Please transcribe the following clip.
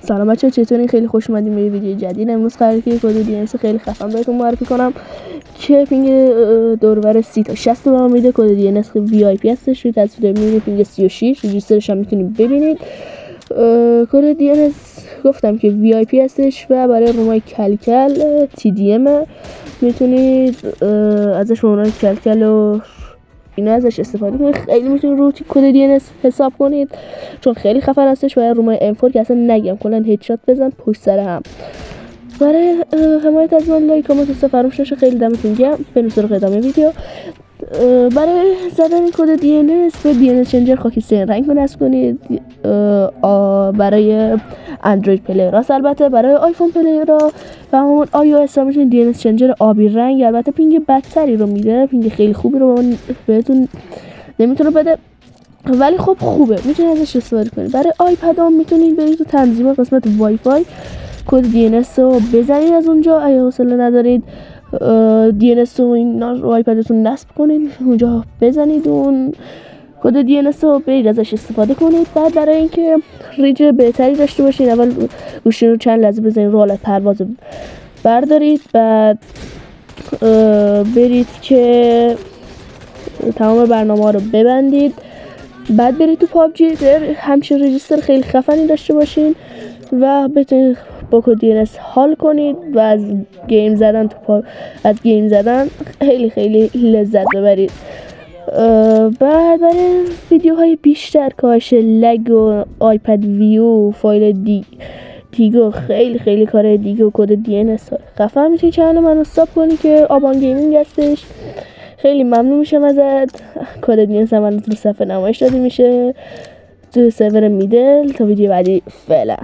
سلام بچه‌ها، چطورین؟ خیلی خوش اومدین به ویدیو جدید. امروز قراره که کد DNS خیلی خفن بهتون معرفی کنم که پینگ دوربر 30 تا 60 به ما میده. کد DNS VIP هستش، روی تصویر میبینید پینگ 36. رجیسترش هم میتونید ببینید. کد DNS گفتم که VIP هستش و برای رومای کلکل TDM میتونید ازش رومای کلکل و اینا ازش استفاده کنید. خیلی میتونید رو کد DNS حساب کنید چون خیلی خفن هستش. و رومای M4 که اصلا نگم، کلا هدشات بزن پشت سر هم. برای حمایت از من لایک کامنت فراموش نشه. خیلی دمتون گرم. بریم سراغ ادامه ویدیو. برای زدن کد DNS به DNS چنجر خاکستری رنگ نصب کنید. برای اندروید پلیرها، البته برای آیفون پلیرها و همون iOS ها میتونید DNS چنجر آبی رنگ، البته پینگ بدتری رو میده، پینگ خیلی خوبی رو بهتون نمیتونه بده ولی خب خوبه، میتونید ازش استفاده کنید. برای آیپد ها میتونید برید تو تنظیمات قسمت وای فای کد DNS رو بزنید از اونجا. اگه حوصله ندارید DNS رو اینا رو آیپدتون نصب کنید، اونجا بزنید اون کد DNS رو برید ازش استفاده کنید. بعد برای اینکه ریج بهتری داشته باشید، اول گوشی رو چند لحظه بزنید رو حالت پرواز بردارید، بعد برید که تمام برنامه ها رو ببندید، بعد برید تو پابجی. همچین رجیستر خیلی خفنی داشته باشین و بتونید با کد DNS حال کنید و از گیم زدن خیلی خیلی لذت ببرید. بعد برای ویدیوهای بیشتر کاش لگ و آیپد ویو فایل دیگو خیلی خیلی کار دیگو کد DNS خفن میتونی چنل منو ساب کنی که آبان گیمینگ هستش. خیلی ممنون میشم ازت. کد DNS من رو صفحه نمایش داده میشه تو سرور میدل. تا ویدیو بعدی، فعلا.